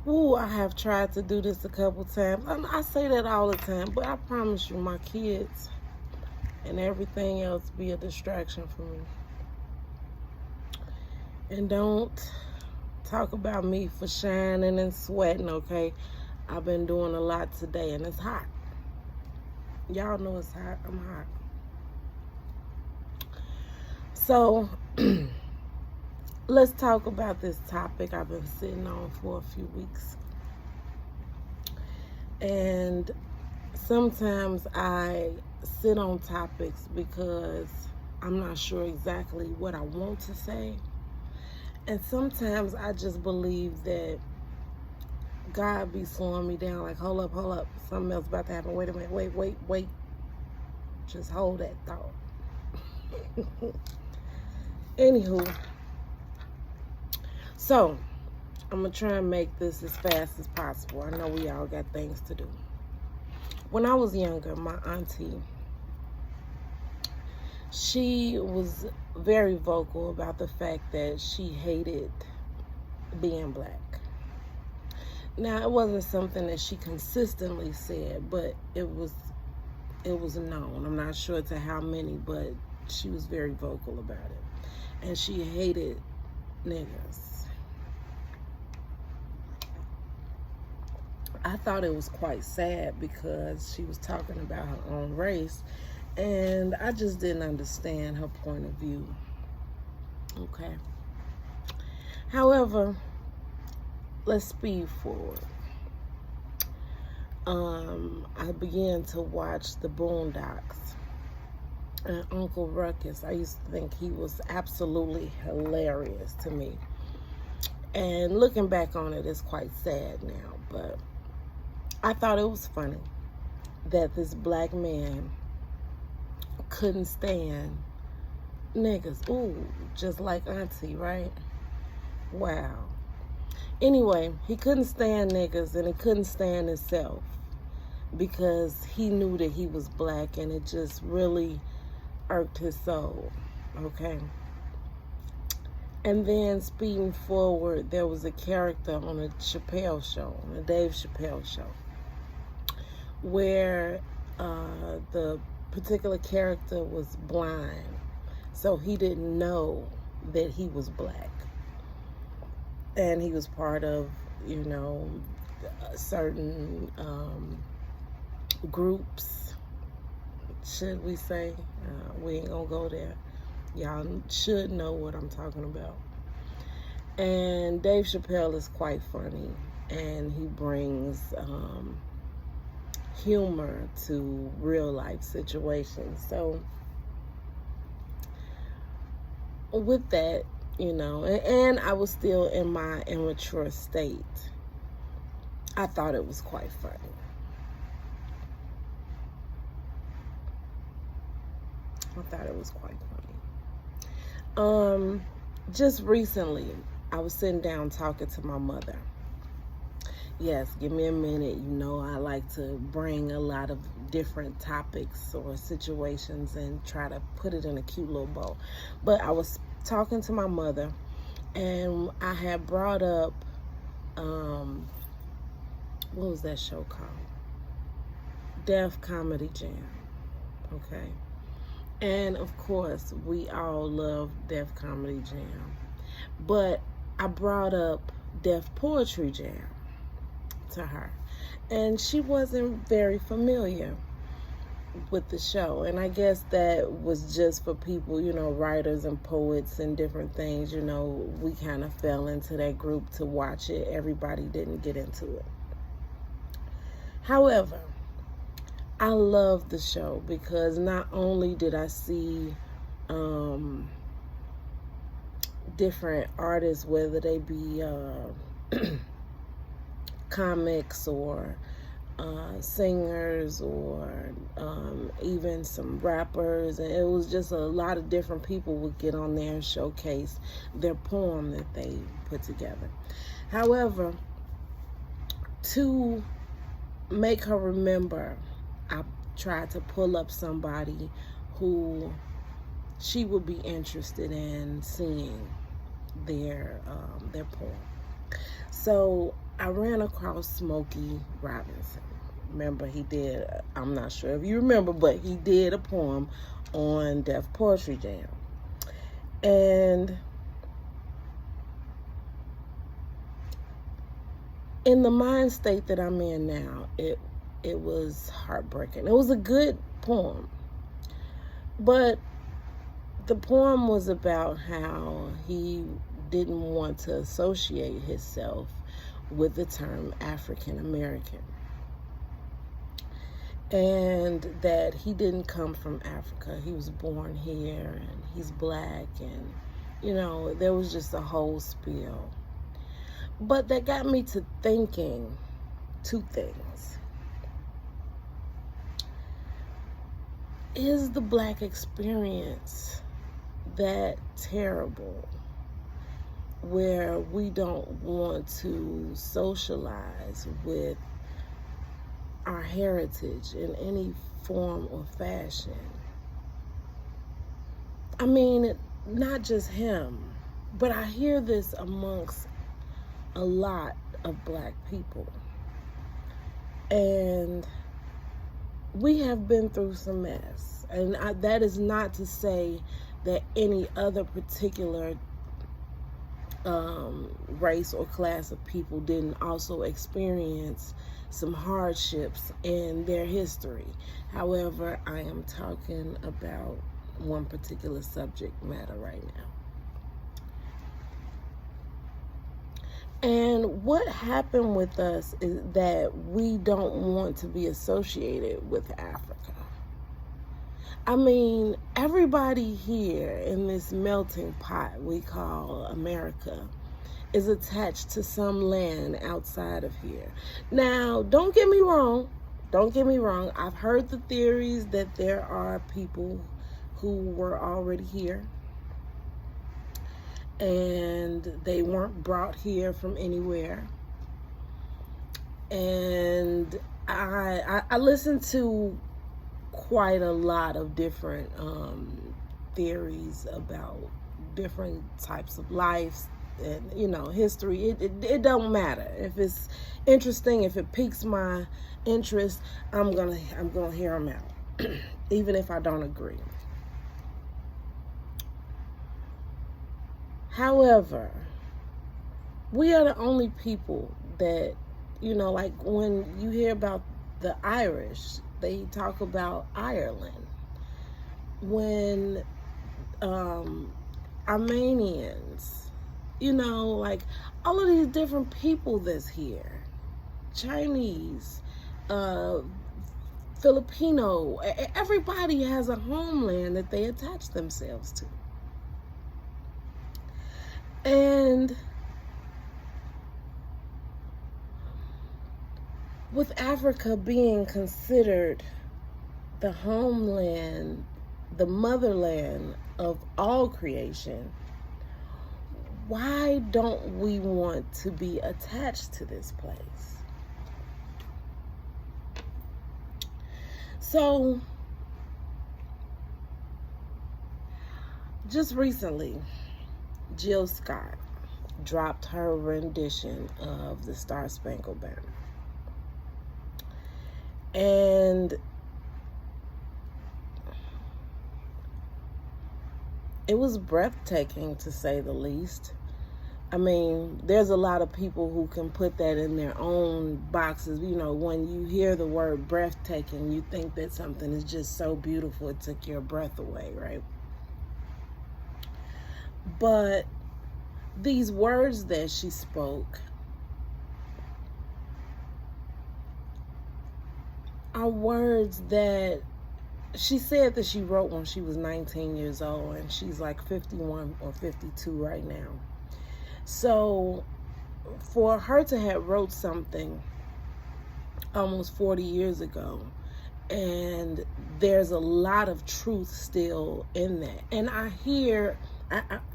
Ooh, I have tried to do this a couple times. I say that all the time, but I promise you, my kids and everything else be a distraction for me. And don't talk about me for shining and sweating, okay? I've been doing a lot today, and it's hot. Y'all know it's hot. I'm hot. So, let's talk about this topic I've been sitting on for a few weeks. And sometimes I sit on topics because I'm not sure exactly what I want to say. And sometimes I just believe that God be slowing me down, like, hold up, something else about to happen. Wait a minute, wait. Just hold that thought. Anywho, so I'm going to try and make this as fast as possible. I know we all got things to do. When I was younger, my auntie, she was very vocal about the fact that she hated being black. Now, it wasn't something that she consistently said, but it was known. I'm not sure to how many, but she was very vocal about it. And she hated niggas. I thought it was quite sad because she was talking about her own race, and I just didn't understand her point of view. Okay. However, let's speed forward. I began to watch the Boondocks. And Uncle Ruckus, I used to think he was absolutely hilarious to me. And looking back on it, it's quite sad now, but I thought it was funny that this black man couldn't stand niggas. Ooh, just like Auntie, right? Wow. Anyway, he couldn't stand niggas and he couldn't stand himself because he knew that he was black, and it just really irked his soul. Okay. And then speeding forward, there was a character on a Chappelle show, on a Dave Chappelle show, where the particular character was blind, so he didn't know that he was black. And he was part of, certain groups, should we say. We ain't gonna go there. Y'all should know what I'm talking about. And Dave Chappelle is quite funny, and he brings humor to real life situations. So with that, and I was still in my immature state, I thought it was quite funny. Just recently, I was sitting down talking to my mother. Yes, give me a minute. I like to bring a lot of different topics or situations and try to put it in a cute little bow. But I was talking to my mother, and I had brought up, what was that show called? Def Comedy Jam. Okay. And of course, we all love Def Comedy Jam. But I brought up Def Poetry Jam to her, and she wasn't very familiar with the show. And I guess that was just for people, writers and poets and different things. We kind of fell into that group to watch it. Everybody didn't get into it. However, I love the show because not only did I see different artists, whether they be comics or singers or even some rappers, and it was just a lot of different people would get on there and showcase their poem that they put together. However, to make her remember, I tried to pull up somebody who she would be interested in seeing their poem. So I ran across Smokey Robinson. Remember, he did, I'm not sure if you remember, but he did a poem on Def Poetry Jam. And in the mind state that I'm in now, it was heartbreaking. It was a good poem, but the poem was about how he didn't want to associate himself with the term African American, and that he didn't come from Africa. He was born here, and he's black, and there was just a whole spiel. But that got me to thinking two things. Is the black experience that terrible, where we don't want to socialize with our heritage in any form or fashion? I mean, not just him, but I hear this amongst a lot of black people. And we have been through some mess. And that is not to say that any other particular race or class of people didn't also experience some hardships in their history. However, I am talking about one particular subject matter right now. And what happened with us is that we don't want to be associated with Africa. I mean, everybody here in this melting pot we call America is attached to some land outside of here. Now, don't get me wrong. I've heard the theories that there are people who were already here, and they weren't brought here from anywhere. And I listened to quite a lot of different theories about different types of lives and history. It don't matter. If it's interesting, if it piques my interest, I'm gonna hear them out, even if I don't agree. However, we are the only people that, like when you hear about the Irish, they talk about Ireland. When Armenians, like all of these different people that's here, Chinese, Filipino, everybody has a homeland that they attach themselves to. And with Africa being considered the homeland, the motherland of all creation, why don't we want to be attached to this place? So, just recently, Jill Scott dropped her rendition of the Star Spangled Banner. And it was breathtaking, to say the least. I mean, there's a lot of people who can put that in their own boxes. When you hear the word breathtaking, you think that something is just so beautiful it took your breath away, right? But these words that she spoke are words that she said that she wrote when she was 19 years old, and she's like 51 or 52 right now. So for her to have wrote something almost 40 years ago, and there's a lot of truth still in that. And I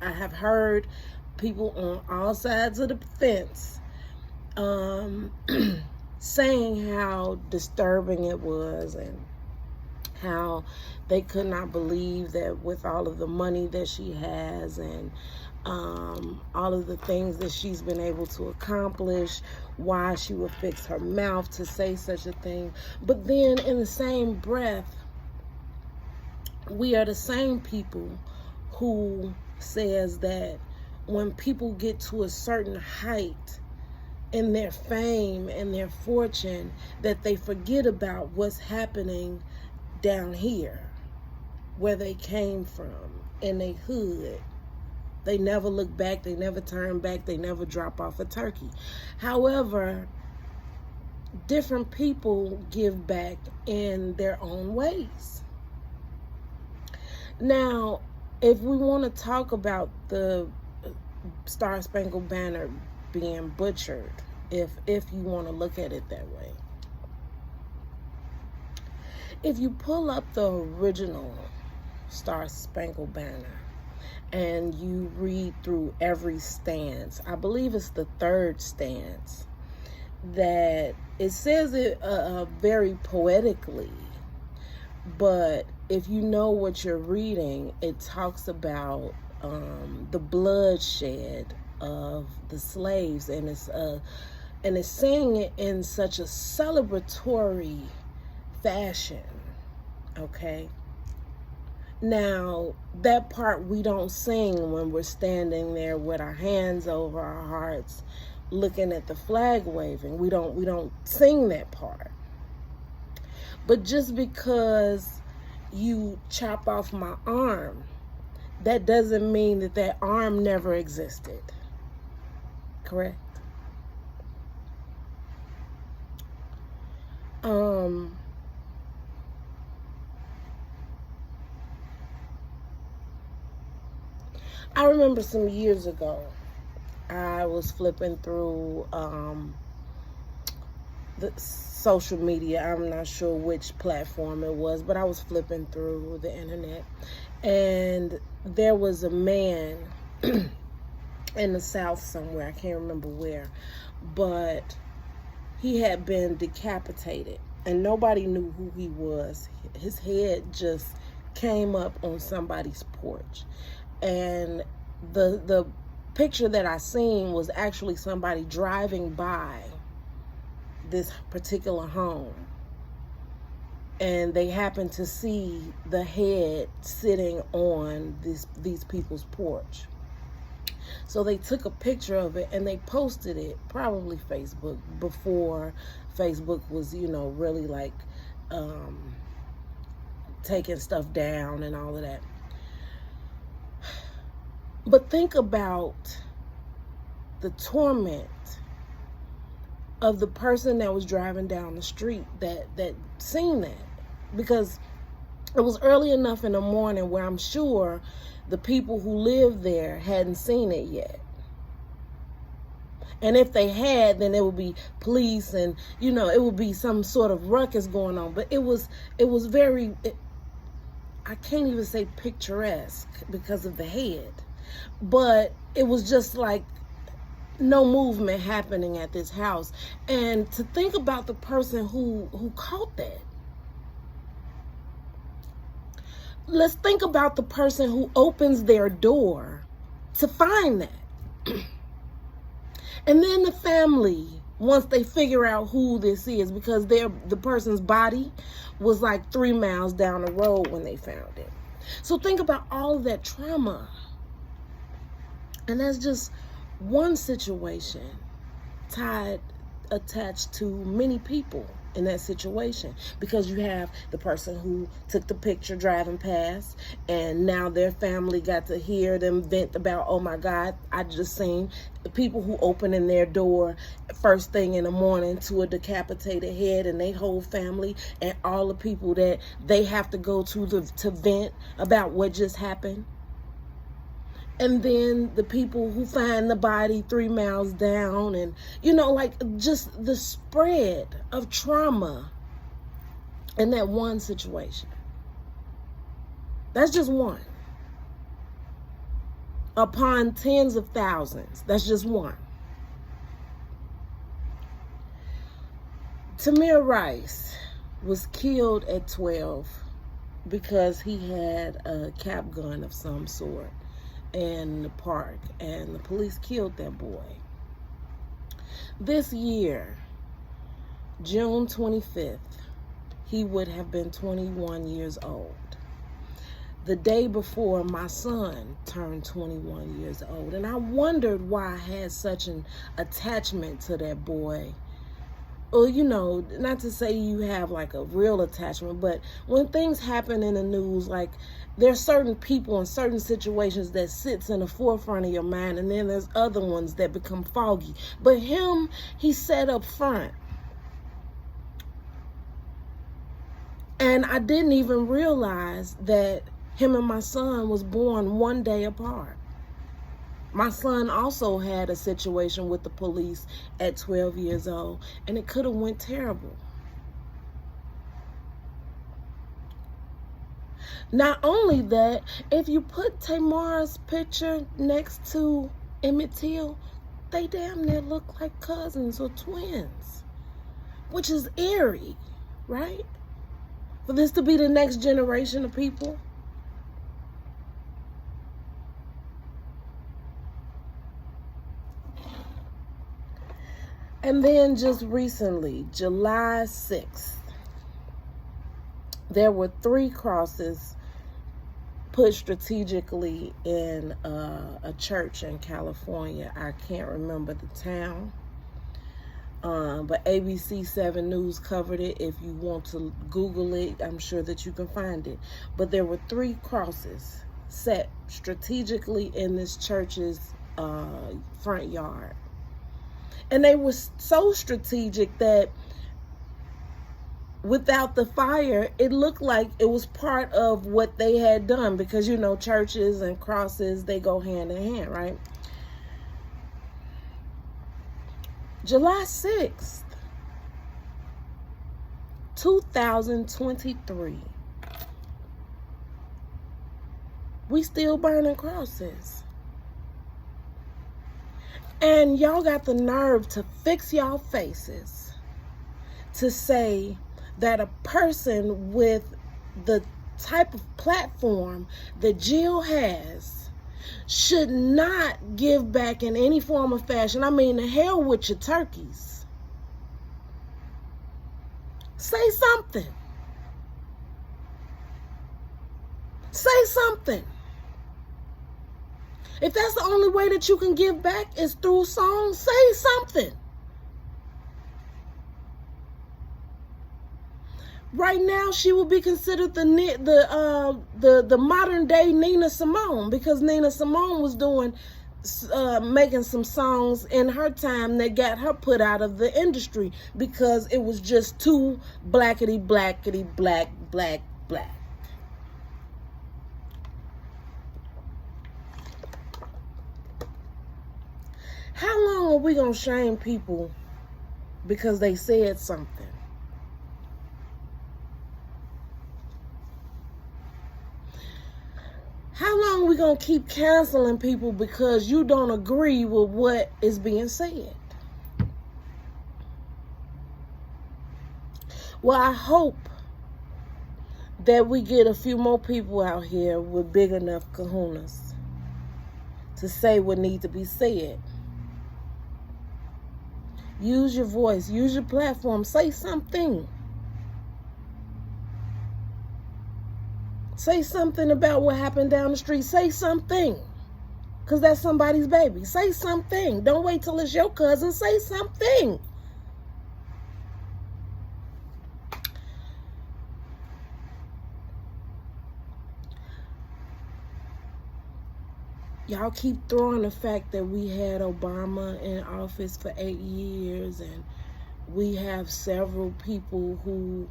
have heard people on all sides of the fence saying how disturbing it was, and how they could not believe that with all of the money that she has, and all of the things that she's been able to accomplish, why she would fix her mouth to say such a thing. But then in the same breath, we are the same people who says that when people get to a certain height in their fame and their fortune, that they forget about what's happening down here, where they came from, in their hood. They never look back, they never turn back, they never drop off a turkey. However, different people give back in their own ways. Now, if we want to talk about the Star Spangled Banner being butchered, if you want to look at it that way, if you pull up the original Star Spangled Banner and you read through every stance, I believe it's the third stance, that it says it very poetically, but if you know what you're reading, it talks about the bloodshed of the slaves, and it's saying it in such a celebratory fashion. Okay. Now, that part we don't sing when we're standing there with our hands over our hearts, looking at the flag waving. We don't sing that part. But just because you chop off my arm, that doesn't mean that that arm never existed. Correct? I remember some years ago, I was flipping through the social media. I'm not sure which platform it was, but I was flipping through the internet, and there was a man in the South somewhere, I can't remember where, but he had been decapitated and nobody knew who he was. His head just came up on somebody's porch, and the picture that I seen was actually somebody driving by this particular home, and they happened to see the head sitting on these people's porch. So they took a picture of it and they posted it, probably Facebook, before Facebook was, really like taking stuff down and all of that. But think about the torment of the person that was driving down the street that seen that, because it was early enough in the morning where I'm sure the people who lived there hadn't seen it yet. And if they had, then it would be police and, it would be some sort of ruckus going on. But it was very, I can't even say picturesque because of the head. But it was just like no movement happening at this house. And to think about the person who caught that. Let's think about the person who opens their door to find that. And then the family, once they figure out who this is, because the person's body was like 3 miles down the road when they found it. So think about all of that trauma. And that's just one situation attached to many people in that situation, because you have the person who took the picture driving past, and now their family got to hear them vent about, oh my God, I just seen the people who opening their door first thing in the morning to a decapitated head, and they whole family and all the people that they have to go to vent about what just happened. And then the people who find the body 3 miles down, and, just the spread of trauma in that one situation. That's just one. Upon tens of thousands. That's just one. Tamir Rice was killed at 12 because he had a cap gun of some sort. in the park, and the police killed that boy. This year, June 25th, he would have been 21 years old. The day before, my son turned 21 years old, and I wondered why I had such an attachment to that boy. Well, you know, not to say you have like a real attachment, but when things happen in the news, like there's certain people in certain situations that sits in the forefront of your mind, and then there's other ones that become foggy. But him, he sat up front. And I didn't even realize that him and my son was born one day apart. My son also had a situation with the police at 12 years old, and it could have went terrible. Not only that, if you put Tamar's picture next to Emmett Till, they damn near look like cousins or twins, which is eerie, right? For this to be the next generation of people. And then just recently, July 6th, there were 3 crosses put strategically in a church in California. I can't remember the town. But ABC 7 News covered it. If you want to Google it, I'm sure that you can find it. But there were 3 crosses set strategically in this church's front yard. And they were so strategic that without the fire, it looked like it was part of what they had done, because, you know, churches and crosses, they go hand in hand, right? July 6th, 2023. We still burning crosses. And y'all got the nerve to fix y'all faces to say that a person with the type of platform that Jill has should not give back in any form or fashion. I mean, the hell with your turkeys. Say something. Say something. If that's the only way that you can give back is through song, say something. Right now, she would be considered the modern day Nina Simone, because Nina Simone was doing making some songs in her time that got her put out of the industry because it was just too blackety black. How long are we gonna shame people because they said something? How long are we gonna keep canceling people because you don't agree with what is being said? Well, I hope that we get a few more people out here with big enough kahunas to say what needs to be said. Use your voice, use your platform, say something. Say something about what happened down the street. Say something, because that's somebody's baby. Say something. Don't wait till it's your cousin. Say something. Y'all keep throwing the fact that we had Obama in office for 8 years, and we have several people who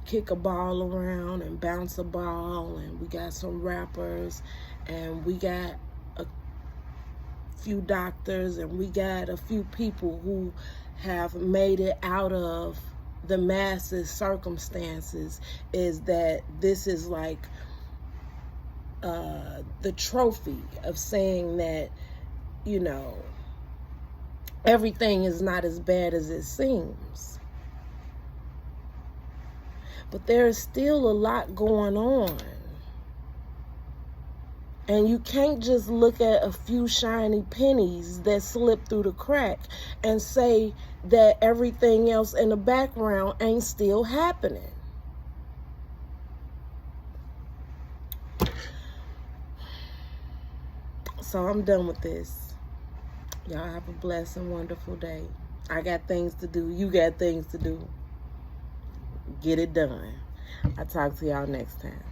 kick a ball around and bounce a ball, and we got some rappers, and we got a few doctors, and we got a few people who have made it out of the masses circumstances. Is that this is like the trophy of saying that, you know, everything is not as bad as it seems. But there is still a lot going on. And you can't just look at a few shiny pennies that slip through the crack and say that everything else in the background ain't still happening. So I'm done with this. Y'all have a blessed and wonderful day. I got things to do. You got things to do. Get it done. I'll talk to y'all next time.